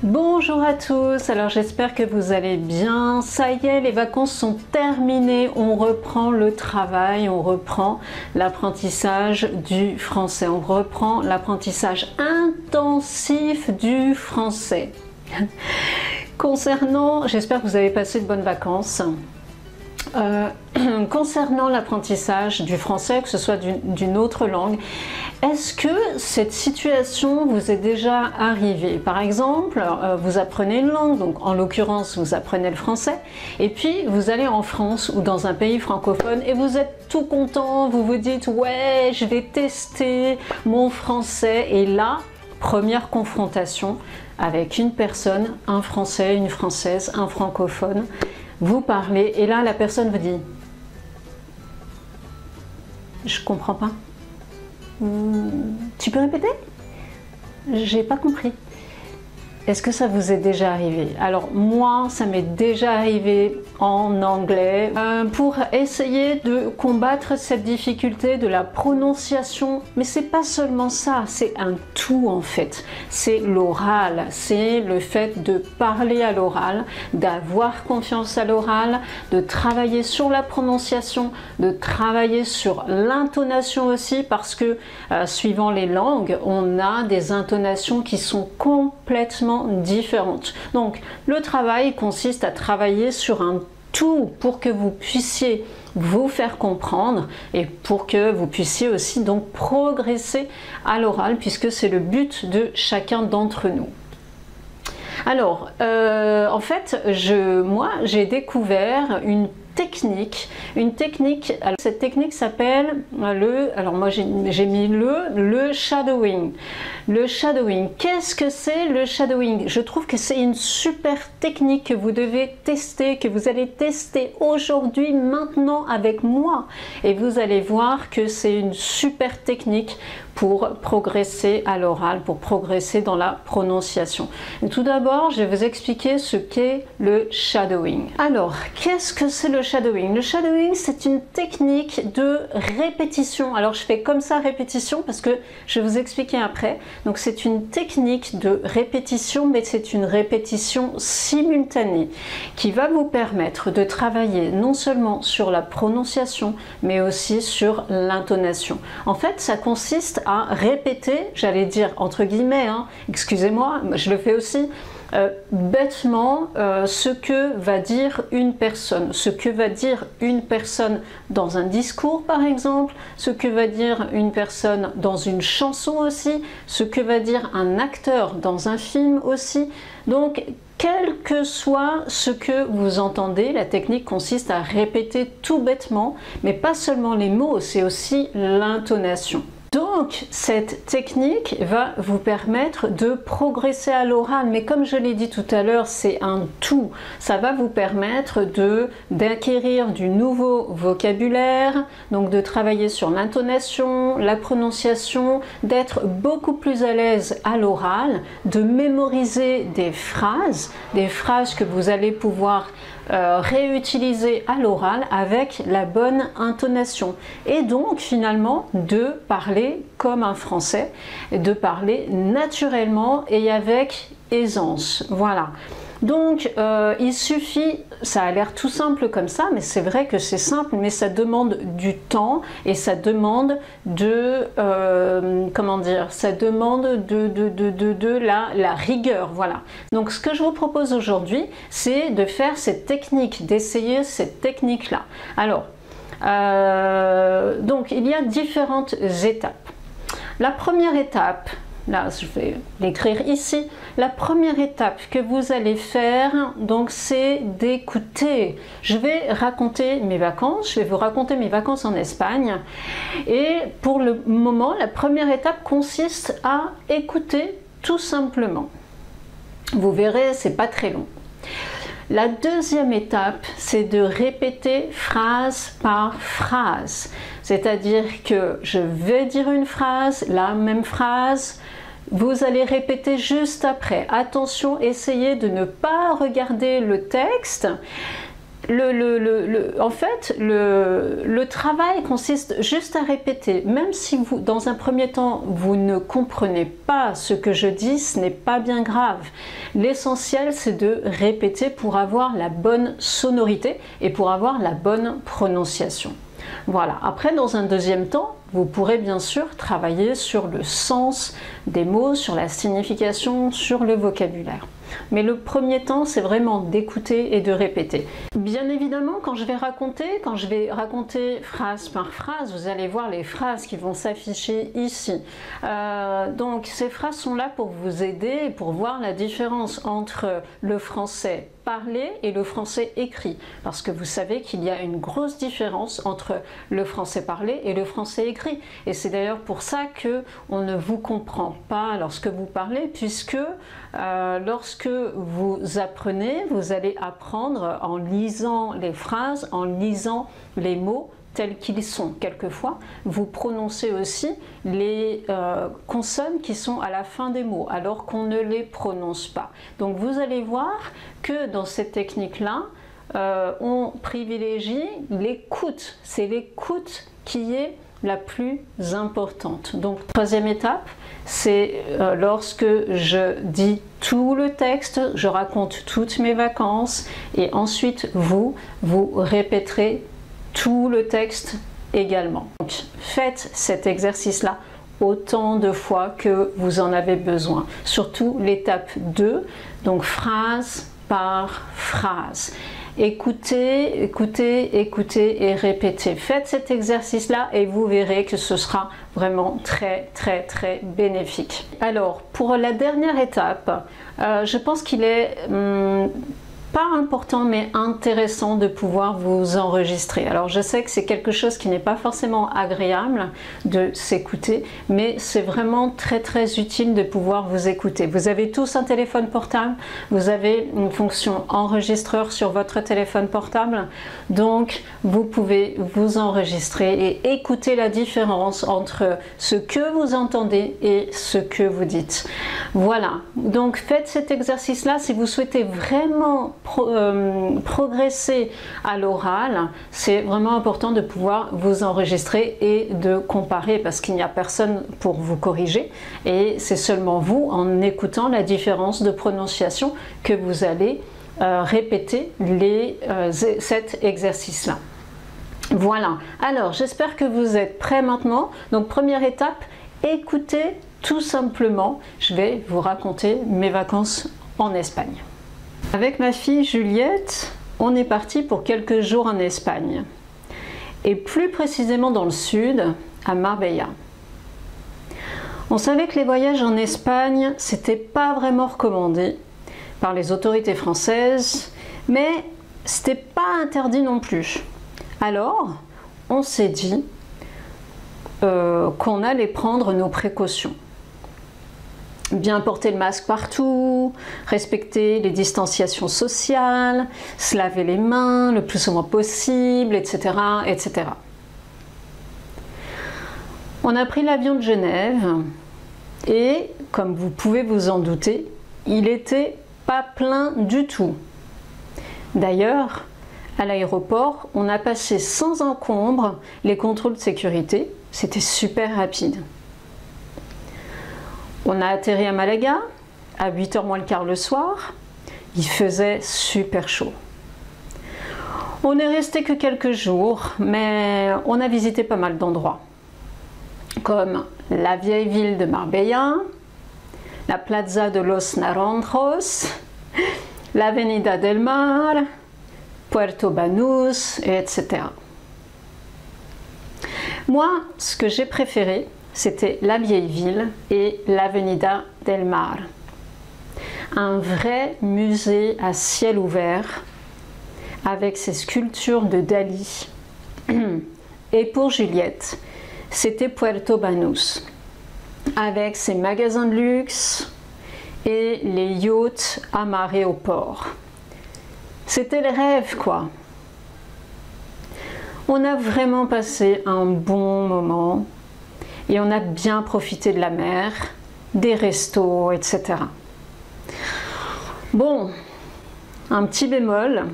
Bonjour à tous, alors j'espère que vous allez bien. Ça y est, les vacances sont terminées, on reprend le travail, on reprend l'apprentissage du français, on reprend l'apprentissage intensif du français. Concernant, j'espère que vous avez passé de bonnes vacances. Concernant l'apprentissage du français, que ce soit d'une autre langue, est-ce que cette situation vous est déjà arrivée? Par exemple, vous apprenez une langue, donc en l'occurrence vous apprenez le français, et puis vous allez en France ou dans un pays francophone et vous êtes tout content, vous vous dites ouais, je vais tester mon français, et là, première confrontation avec une personne, un Français, une Française, un francophone. Vous parlez et là la personne vous dit je comprends pas. Tu peux répéter? J'ai pas compris. Est-ce que ça vous est déjà arrivé? Alors moi, ça m'est déjà arrivé en anglais pour essayer de combattre cette difficulté de la prononciation. Mais c'est pas seulement ça, c'est un tout en fait. C'est l'oral, c'est le fait de parler à l'oral, d'avoir confiance à l'oral, de travailler sur la prononciation, de travailler sur l'intonation aussi, parce que suivant les langues, on a des intonations qui sont complètement différentes. Donc le travail consiste à travailler sur un tout pour que vous puissiez vous faire comprendre et pour que vous puissiez aussi donc progresser à l'oral, puisque c'est le but de chacun d'entre nous. Alors en fait moi j'ai découvert une technique, alors cette technique s'appelle alors moi j'ai mis le shadowing. Le shadowing, qu'est-ce que c'est le shadowing? Je trouve que c'est une super technique que vous devez tester, que vous allez tester aujourd'hui, maintenant avec moi, et vous allez voir que c'est une super technique pour progresser à l'oral, pour progresser dans la prononciation. Et tout d'abord, je vais vous expliquer ce qu'est le shadowing. Alors, qu'est-ce que c'est le shadowing? Le shadowing, c'est une technique de répétition. Alors, je fais comme ça, répétition, parce que je vais vous expliquer après. Donc, c'est une technique de répétition, mais c'est une répétition simultanée qui va vous permettre de travailler non seulement sur la prononciation, mais aussi sur l'intonation. En fait, ça consiste à répéter, j'allais dire entre guillemets, hein, excusez-moi, je le fais aussi, bêtement ce que va dire une personne. Ce que va dire une personne dans un discours par exemple, ce que va dire une personne dans une chanson aussi, ce que va dire un acteur dans un film aussi. Donc quel que soit ce que vous entendez, la technique consiste à répéter tout bêtement, mais pas seulement les mots, c'est aussi l'intonation. Donc cette technique va vous permettre de progresser à l'oral, mais comme je l'ai dit tout à l'heure, c'est un tout. Ça va vous permettre d'acquérir du nouveau vocabulaire, donc de travailler sur l'intonation, la prononciation, d'être beaucoup plus à l'aise à l'oral, de mémoriser des phrases que vous allez pouvoir réutiliser à l'oral avec la bonne intonation, et donc finalement de parler comme un Français, de parler naturellement et avec aisance. Voilà. Donc il suffit, ça a l'air tout simple comme ça, mais c'est vrai que c'est simple, mais ça demande du temps et ça demande de comment dire, ça demande de la rigueur. Voilà. Donc ce que je vous propose aujourd'hui, c'est de faire cette technique, d'essayer cette technique là. Alors donc il y a différentes étapes. La première étape, là je vais l'écrire ici, la première étape que vous allez faire, donc c'est d'écouter. Je vais raconter mes vacances, je vais vous raconter mes vacances en Espagne, et pour le moment la première étape consiste à écouter tout simplement. Vous verrez, c'est pas très long. La deuxième étape, c'est de répéter phrase par phrase. C'est-à-dire que je vais dire une phrase, la même phrase, vous allez répéter juste après. Attention, essayez de ne pas regarder le texte. En fait, le travail consiste juste à répéter. Même si vous, dans un premier temps, vous ne comprenez pas ce que je dis, ce n'est pas bien grave. L'essentiel, c'est de répéter pour avoir la bonne sonorité et pour avoir la bonne prononciation. Voilà. Après, dans un deuxième temps, vous pourrez bien sûr travailler sur le sens des mots, sur la signification, sur le vocabulaire. Mais le premier temps, c'est vraiment d'écouter et de répéter. Bien évidemment, quand je vais raconter phrase par phrase, vous allez voir les phrases qui vont s'afficher ici. Donc ces phrases sont là pour vous aider, pour voir la différence entre le français parlé et le français écrit. Parce que vous savez qu'il y a une grosse différence entre le français parlé et le français écrit. Et c'est d'ailleurs pour ça qu'on ne vous comprend pas lorsque vous parlez, puisque lorsque vous apprenez, vous allez apprendre en lisant les phrases, en lisant les mots tels qu'ils sont. Quelquefois, vous prononcez aussi les consonnes qui sont à la fin des mots, alors qu'on ne les prononce pas. Donc vous allez voir que dans cette technique-là, on privilégie l'écoute. C'est l'écoute qui est la plus importante. Donc, troisième étape, c'est lorsque je dis tout le texte, je raconte toutes mes vacances et ensuite vous répéterez tout le texte également. Donc, faites cet exercice-là autant de fois que vous en avez besoin. Surtout l'étape 2, donc phrase par phrase. Écoutez, écoutez, écoutez et répétez. Faites cet exercice-là et vous verrez que ce sera vraiment très, très, très bénéfique. Alors, pour la dernière étape, je pense qu'il est pas important mais intéressant de pouvoir vous enregistrer. Alors je sais que c'est quelque chose qui n'est pas forcément agréable de s'écouter, mais c'est vraiment très très utile de pouvoir vous écouter. Vous avez tous un téléphone portable, vous avez une fonction enregistreur sur votre téléphone portable, donc vous pouvez vous enregistrer et écouter la différence entre ce que vous entendez et ce que vous dites. Voilà, donc faites cet exercice-là si vous souhaitez vraiment progresser à l'oral. C'est vraiment important de pouvoir vous enregistrer et de comparer parce qu'il n'y a personne pour vous corriger et c'est seulement vous, en écoutant la différence de prononciation, que vous allez répéter cet exercice-là. Voilà, alors j'espère que vous êtes prêts maintenant. Donc première étape, écoutez tout simplement. Je vais vous raconter mes vacances en Espagne. Avec ma fille Juliette, on est parti pour quelques jours en Espagne, et plus précisément dans le sud, à Marbella. On savait que les voyages en Espagne, c'était pas vraiment recommandé par les autorités françaises, mais c'était pas interdit non plus. Alors, on s'est dit qu'on allait prendre nos précautions. Bien porter le masque partout, respecter les distanciations sociales, se laver les mains le plus souvent possible, etc., etc. On a pris l'avion de Genève et, comme vous pouvez vous en douter, il n'était pas plein du tout. D'ailleurs, à l'aéroport, on a passé sans encombre les contrôles de sécurité, c'était super rapide. On a atterri à Malaga, à 8h moins le quart le soir. Il faisait super chaud. On n'est resté que quelques jours, mais on a visité pas mal d'endroits, comme la vieille ville de Marbella, la Plaza de los Naranjos, l'Avenida del Mar, Puerto Banús, etc. Moi, ce que j'ai préféré, c'était la vieille ville et l'Avenida del Mar. Un vrai musée à ciel ouvert avec ses sculptures de Dali. Et pour Juliette, c'était Puerto Banús avec ses magasins de luxe et les yachts amarrés au port. C'était le rêve, quoi. On a vraiment passé un bon moment. Et on a bien profité de la mer, des restos, etc. Bon, un petit bémol,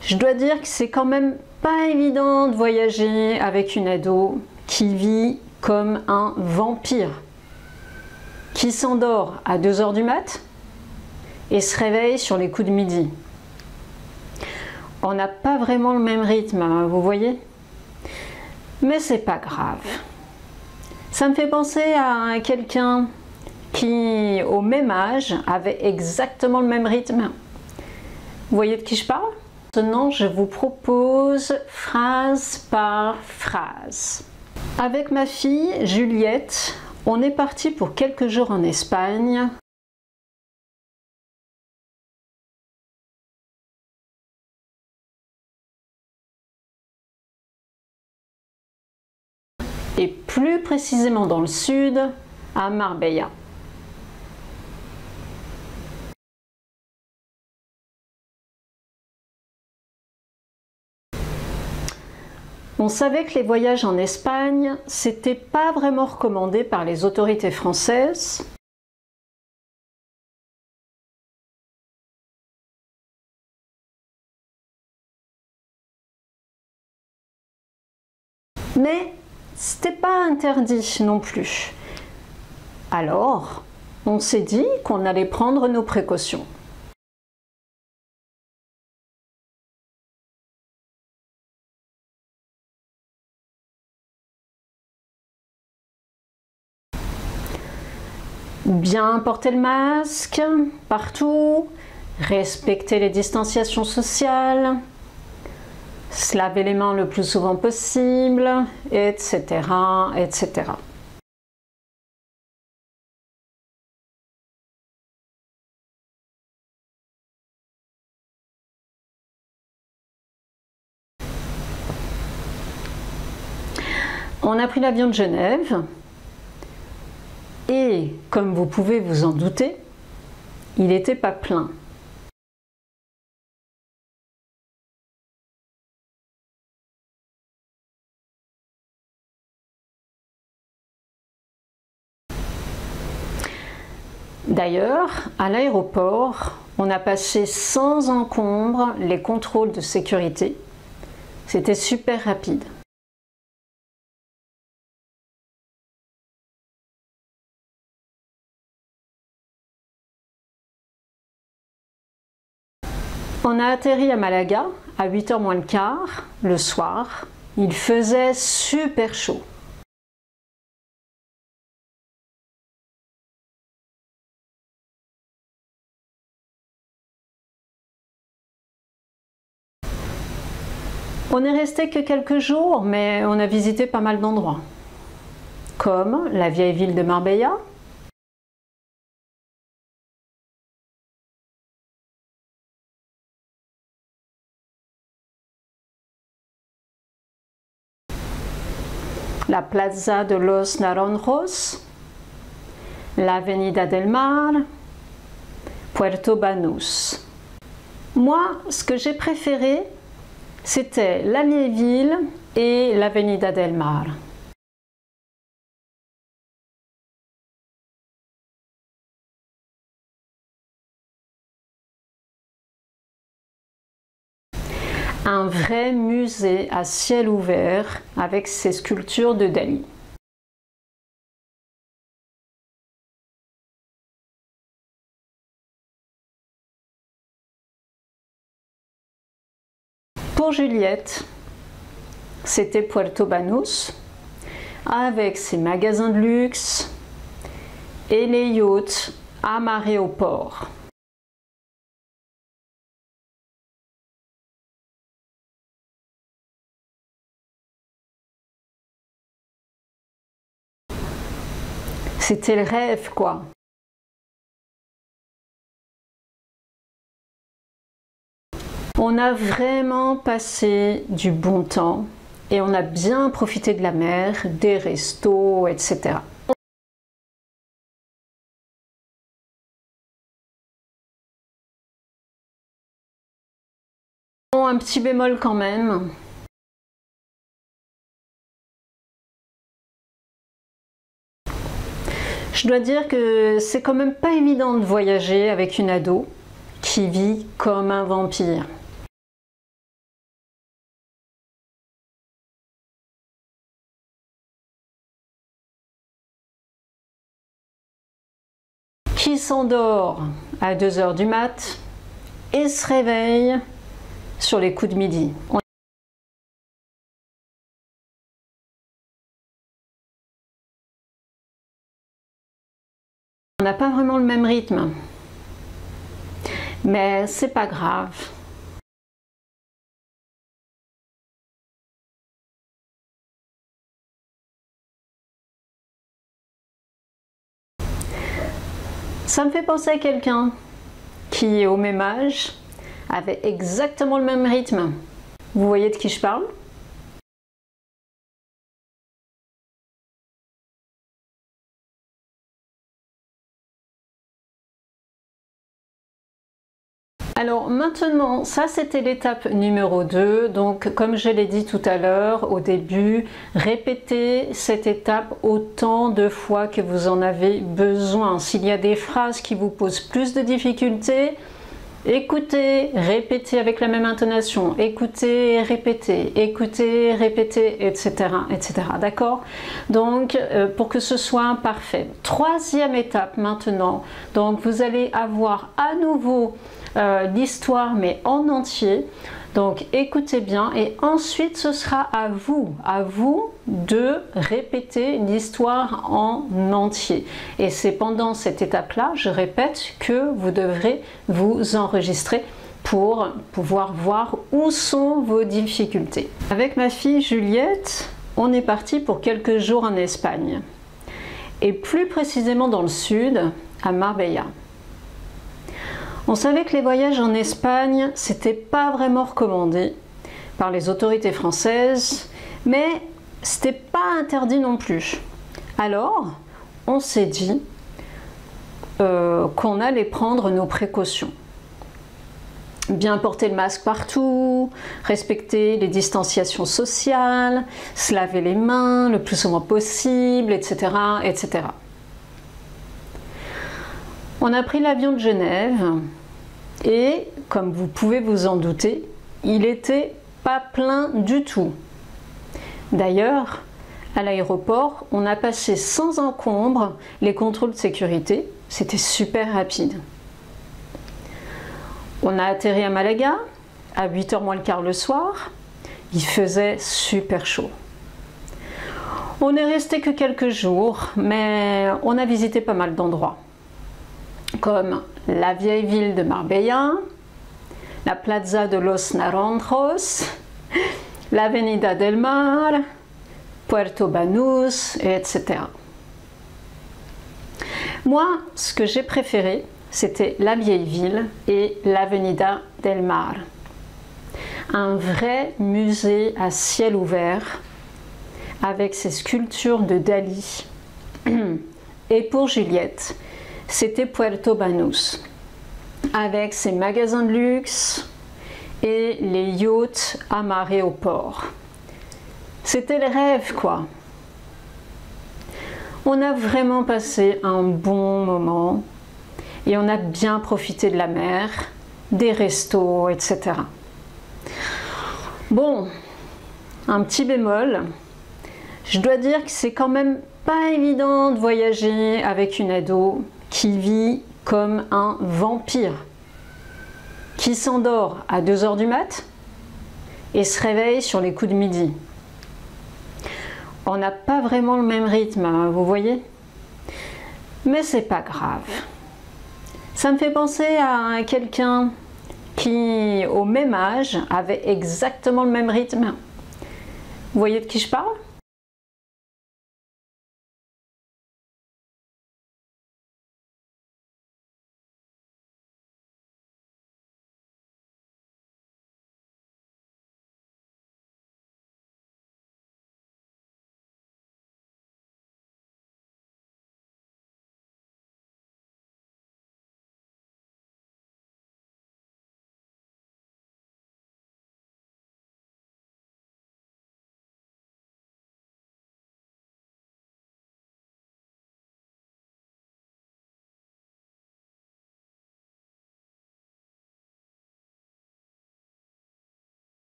Je dois dire que c'est quand même pas évident de voyager avec une ado qui vit comme un vampire, qui s'endort à 2 h du mat et se réveille sur les coups de midi. On n'a pas vraiment le même rythme, hein, vous voyez? Mais c'est pas grave. Ça me fait penser à quelqu'un qui, au même âge, avait exactement le même rythme. Vous voyez de qui je parle? Maintenant, je vous propose phrase par phrase. Avec ma fille, Juliette, on est parti pour quelques jours en Espagne. Et plus précisément dans le sud, à Marbella. On savait que les voyages en Espagne, c'était pas vraiment recommandé par les autorités françaises. Mais c'était pas interdit non plus. Alors, on s'est dit qu'on allait prendre nos précautions. Bien porter le masque partout, respecter les distanciations sociales, se laver les mains le plus souvent possible, etc., etc. On a pris l'avion de Genève et, comme vous pouvez vous en douter, il n'était pas plein. D'ailleurs, à l'aéroport, on a passé sans encombre les contrôles de sécurité. C'était super rapide. On a atterri à Malaga à 8 h moins le quart, le soir. Il faisait super chaud. On n'est resté que quelques jours, mais on a visité pas mal d'endroits, comme la vieille ville de Marbella, la Plaza de los Naranjos, l'Avenida del Mar, Puerto Banús. Moi, ce que j'ai préféré, c'était la vieille ville et l'Avenida del Mar. Un vrai musée à ciel ouvert avec ses sculptures de Dali. Pour Juliette, c'était Puerto Banús, avec ses magasins de luxe et les yachts amarrés au port. C'était le rêve, quoi. On a vraiment passé du bon temps et on a bien profité de la mer, des restos, etc. Bon, un petit bémol quand même. Je dois dire que c'est quand même pas évident de voyager avec une ado qui vit comme un vampire. qui s'endort à 2 heures du mat et se réveille sur les coups de midi. On n'a pas vraiment le même rythme, mais c'est pas grave. Ça me fait penser à quelqu'un qui, au même âge, avait exactement le même rythme. Vous voyez de qui je parle? Alors maintenant, ça c'était l'étape numéro 2. Donc comme je l'ai dit tout à l'heure au début, répétez cette étape autant de fois que vous en avez besoin. S'il y a des phrases qui vous posent plus de difficultés, écoutez, répétez avec la même intonation, écoutez, répétez, etc. etc. D'accord? Donc, pour que ce soit parfait. Troisième étape maintenant, donc vous allez avoir à nouveau l'histoire mais en entier. Donc écoutez bien et ensuite ce sera à vous de répéter l'histoire en entier. Et c'est pendant cette étape-là, je répète, que vous devrez vous enregistrer pour pouvoir voir où sont vos difficultés. Avec ma fille Juliette, on est parti pour quelques jours en Espagne. Et plus précisément dans le sud, à Marbella. On savait que les voyages en Espagne, c'était pas vraiment recommandé par les autorités françaises, mais c'était pas interdit non plus. Alors, on s'est dit qu'on allait prendre nos précautions. Bien porter le masque partout, respecter les distanciations sociales, se laver les mains le plus souvent possible, etc., etc. On a pris l'avion de Genève et, comme vous pouvez vous en douter, il n'était pas plein du tout. D'ailleurs, à l'aéroport, on a passé sans encombre les contrôles de sécurité. C'était super rapide. On a atterri à Malaga à 8h moins le quart le soir. Il faisait super chaud. On n'est resté que quelques jours, mais on a visité pas mal d'endroits, comme la vieille ville de Marbella, la Plaza de los Naranjos, l'Avenida del Mar, Puerto Banús, etc. Moi, ce que j'ai préféré, c'était la vieille ville et l'Avenida del Mar. Un vrai musée à ciel ouvert, avec ses sculptures de Dali. Et pour Juliette, c'était Puerto Banús, avec ses magasins de luxe et les yachts amarrés au port. C'était le rêve, quoi. On a vraiment passé un bon moment et on a bien profité de la mer, des restos, etc. Bon, un petit bémol, je dois dire que c'est quand même pas évident de voyager avec une ado qui vit comme un vampire, qui s'endort à 2h du mat et se réveille sur les coups de midi. On n'a pas vraiment le même rythme, hein, vous voyez? Mais c'est pas grave. Ça me fait penser à quelqu'un qui, au même âge, avait exactement le même rythme. Vous voyez de qui je parle?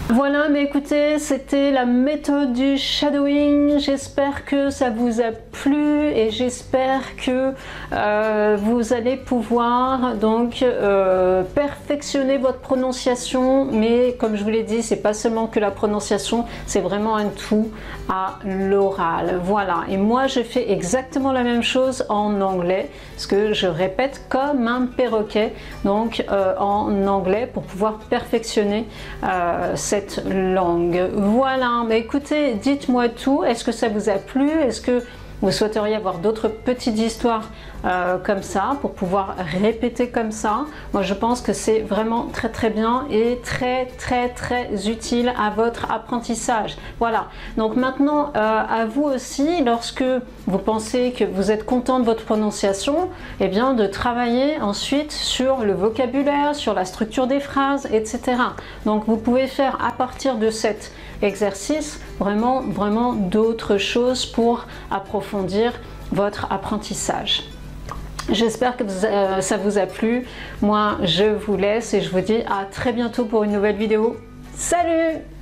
Voilà, mais écoutez, c'était la méthode du shadowing. J'espère que ça vous a plu et j'espère que vous allez pouvoir donc perfectionner votre prononciation. Mais comme je vous l'ai dit, c'est pas seulement que la prononciation, c'est vraiment un tout à l'oral. Voilà, et moi je fais exactement la même chose en anglais, parce que je répète comme un perroquet, donc en anglais pour pouvoir perfectionner cette langue. Voilà, mais écoutez, dites-moi tout. Est-ce que ça vous a plu? Est-ce que vous souhaiteriez avoir d'autres petites histoires comme ça pour pouvoir répéter comme ça? Moi je pense que c'est vraiment très bien et très utile à votre apprentissage. Voilà, donc maintenant à vous aussi, lorsque vous pensez que vous êtes content de votre prononciation, et bien de travailler ensuite sur le vocabulaire, sur la structure des phrases, etc. Donc vous pouvez faire à partir de cet exercice vraiment d'autres choses pour approfondir votre apprentissage. J'espère que ça vous a plu. Moi je vous laisse et je vous dis à très bientôt pour une nouvelle vidéo. Salut!